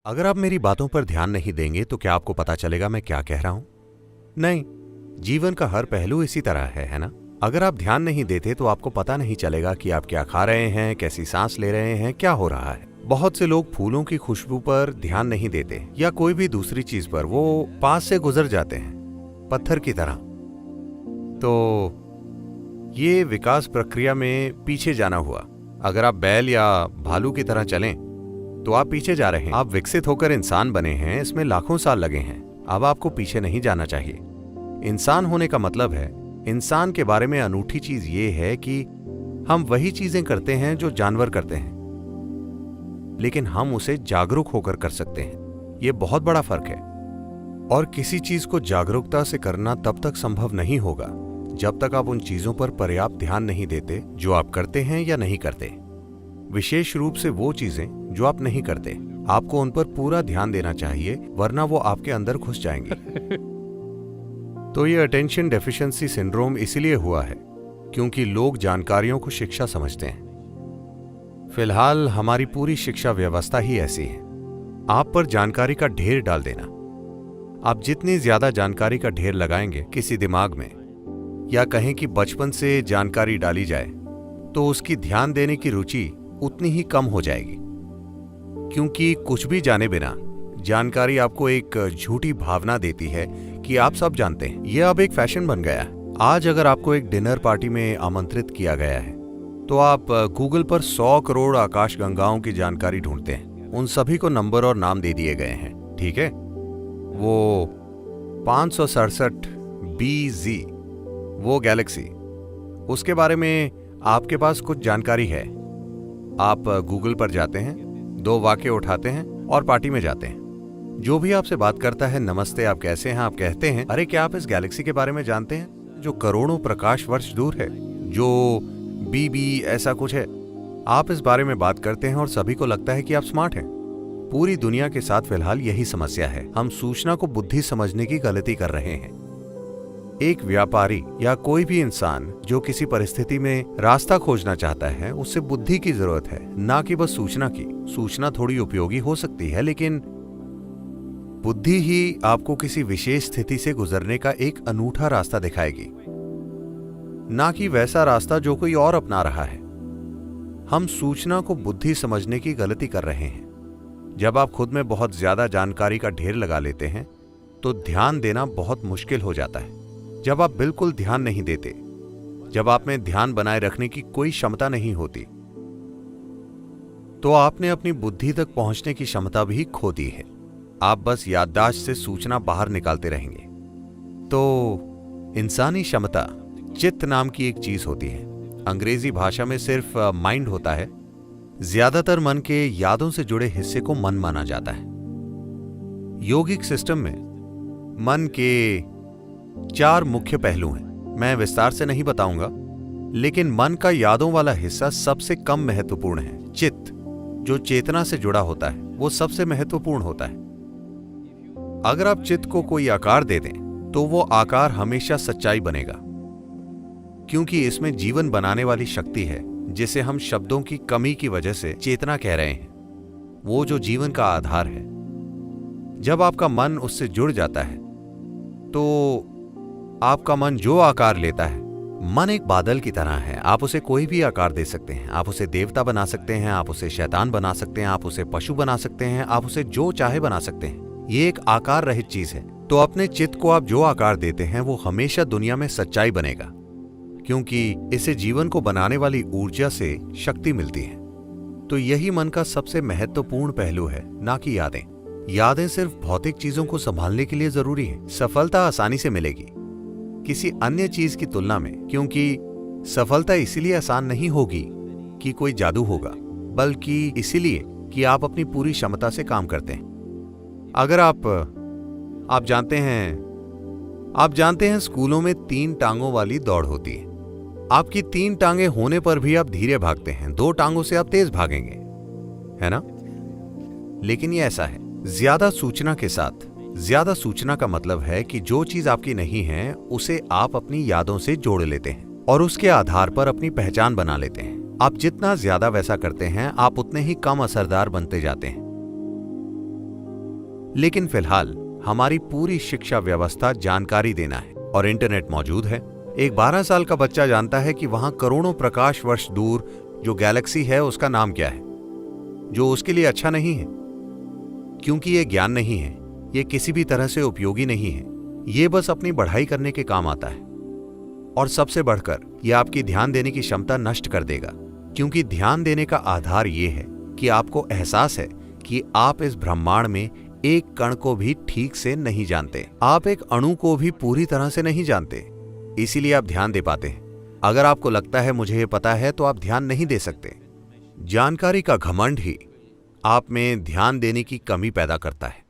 अगर आप मेरी बातों पर ध्यान नहीं देंगे तो क्या आपको पता चलेगा मैं क्या कह रहा हूं? नहीं। जीवन का हर पहलू इसी तरह है ना? अगर आप ध्यान नहीं देते तो आपको पता नहीं चलेगा कि आप क्या खा रहे हैं, कैसी सांस ले रहे हैं, क्या हो रहा है। बहुत से लोग फूलों की खुशबू पर ध्यान नहीं देते या कोई भी दूसरी चीज पर, वो पास से गुजर जाते हैं पत्थर की तरह। तो ये विकास प्रक्रिया में पीछे जाना हुआ। अगर आप बैल या भालू की तरह चलें तो आप पीछे जा रहे हैं। आप विकसित होकर इंसान बने हैं, इसमें लाखों साल लगे हैं। अब आपको पीछे नहीं जाना चाहिए। इंसान होने का मतलब है, इंसान के बारे में अनूठी चीज ये है कि हम वही चीजें करते हैं जो जानवर करते हैं, लेकिन हम उसे जागरूक होकर कर सकते हैं। यह बहुत बड़ा फर्क है। और किसी चीज को जागरूकता से करना तब तक संभव नहीं होगा जब तक आप उन चीजों पर पर्याप्त ध्यान नहीं देते जो आप करते हैं या नहीं करते। विशेष रूप से वो चीजें जो आप नहीं करते, आपको उन पर पूरा ध्यान देना चाहिए, वरना वो आपके अंदर घुस जाएंगी। तो ये अटेंशन डेफिशिएंसी सिंड्रोम इसलिए हुआ है क्योंकि लोग जानकारियों को शिक्षा समझते हैं। फिलहाल हमारी पूरी शिक्षा व्यवस्था ही ऐसी है। आप पर जानकारी का ढेर डाल देना। आप जितनी ज्यादा जानकारी का ढेर लगाएंगे किसी दिमाग में, या कहें कि बचपन से जानकारी डाली जाए, तो उसकी ध्यान देने की रुचि उतनी ही कम हो जाएगी। क्योंकि कुछ भी जाने बिना जानकारी आपको एक झूठी भावना देती है कि आप सब जानते हैं। यह अब एक फैशन बन गया है। आज अगर आपको एक डिनर पार्टी में आमंत्रित किया गया है तो आप गूगल पर 100 करोड़ आकाशगंगाओं की जानकारी ढूंढते हैं। उन सभी को नंबर और नाम दे दिए गए हैं, ठीक है? वो 567 BZ, वो गैलेक्सी, उसके बारे में आपके पास कुछ जानकारी है। आप गूगल पर जाते हैं, 2 वाक्य उठाते हैं और पार्टी में जाते हैं। जो भी आपसे बात करता है, नमस्ते, आप कैसे हैं, आप कहते हैं, अरे क्या आप इस गैलेक्सी के बारे में जानते हैं जो करोड़ों प्रकाश वर्ष दूर है, जो BB ऐसा कुछ है। आप इस बारे में बात करते हैं और सभी को लगता है कि आप स्मार्ट हैं। पूरी दुनिया के साथ फिलहाल यही समस्या है। हम सूचना को बुद्धि समझने की गलती कर रहे हैं। एक व्यापारी या कोई भी इंसान जो किसी परिस्थिति में रास्ता खोजना चाहता है, उससे बुद्धि की जरूरत है, ना कि बस सूचना की। सूचना थोड़ी उपयोगी हो सकती है, लेकिन बुद्धि ही आपको किसी विशेष स्थिति से गुजरने का एक अनूठा रास्ता दिखाएगी, ना कि वैसा रास्ता जो कोई और अपना रहा है। हम सूचना को बुद्धि समझने की गलती कर रहे हैं। जब आप खुद में बहुत ज्यादा जानकारी का ढेर लगा लेते हैं तो ध्यान देना बहुत मुश्किल हो जाता है। जब आप बिल्कुल ध्यान नहीं देते, जब आप में ध्यान बनाए रखने की कोई क्षमता नहीं होती, तो आपने अपनी बुद्धि तक पहुंचने की क्षमता भी खो दी है। आप बस याददाश्त से सूचना बाहर निकालते रहेंगे। तो इंसानी क्षमता चित्त नाम की एक चीज होती है। अंग्रेजी भाषा में सिर्फ माइंड होता है। ज्यादातर मन के यादों से जुड़े हिस्से को मन माना जाता है। योगिक सिस्टम में मन के 4 मुख्य पहलू हैं। मैं विस्तार से नहीं बताऊंगा, लेकिन मन का यादों वाला हिस्सा सबसे कम महत्वपूर्ण है। चित्त, जो चेतना से जुड़ा होता है, वो सबसे महत्वपूर्ण होता है। अगर आप चित्त को कोई आकार दे दें तो वो आकार हमेशा सच्चाई बनेगा, क्योंकि इसमें जीवन बनाने वाली शक्ति है, जिसे हम शब्दों की कमी की वजह से चेतना कह रहे हैं। वो जो जीवन का आधार है। जब आपका मन उससे जुड़ जाता है तो आपका मन जो आकार लेता है, मन एक बादल की तरह है। आप उसे कोई भी आकार दे सकते हैं। आप उसे देवता बना सकते हैं, आप उसे शैतान बना सकते हैं, आप उसे पशु बना सकते हैं, आप उसे जो चाहे बना सकते हैं। ये एक आकार रहित चीज है। तो अपने चित्त को आप जो आकार देते हैं वो हमेशा दुनिया में सच्चाई बनेगा, क्योंकि इसे जीवन को बनाने वाली ऊर्जा से शक्ति मिलती है। तो यही मन का सबसे महत्वपूर्ण पहलू है, ना कि यादें। यादें सिर्फ भौतिक चीजों को संभालने के लिए जरूरी है। सफलता आसानी से मिलेगी किसी अन्य चीज की तुलना में, क्योंकि सफलता इसीलिए आसान नहीं होगी कि कोई जादू होगा, बल्कि इसीलिए कि आप अपनी पूरी क्षमता से काम करते हैं। अगर आप जानते हैं स्कूलों में 3 टांगों वाली दौड़ होती है। आपकी 3 टांगे होने पर भी आप धीरे भागते हैं, 2 टांगों से आप तेज भागेंगे, है ना? लेकिन ये ऐसा है। ज्यादा सूचना के साथ, ज्यादा सूचना का मतलब है कि जो चीज आपकी नहीं है उसे आप अपनी यादों से जोड़ लेते हैं और उसके आधार पर अपनी पहचान बना लेते हैं। आप जितना ज्यादा वैसा करते हैं, आप उतने ही कम असरदार बनते जाते हैं। लेकिन फिलहाल हमारी पूरी शिक्षा व्यवस्था जानकारी देना है और इंटरनेट मौजूद है। एक 12 साल का बच्चा जानता है कि वहां करोड़ों प्रकाश वर्ष दूर जो गैलेक्सी है उसका नाम क्या है, जो उसके लिए अच्छा नहीं है, क्योंकि ये ज्ञान नहीं है, ये किसी भी तरह से उपयोगी नहीं है, ये बस अपनी बढ़ाई करने के काम आता है। और सबसे बढ़कर यह आपकी ध्यान देने की क्षमता नष्ट कर देगा, क्योंकि ध्यान देने का आधार ये है कि आपको एहसास है कि आप इस ब्रह्मांड में एक कण को भी ठीक से नहीं जानते, आप एक अणु को भी पूरी तरह से नहीं जानते, इसीलिए आप ध्यान दे पाते हैं। अगर आपको लगता है मुझे ये पता है, तो आप ध्यान नहीं दे सकते। जानकारी का घमंड ही आप में ध्यान देने की कमी पैदा करता है।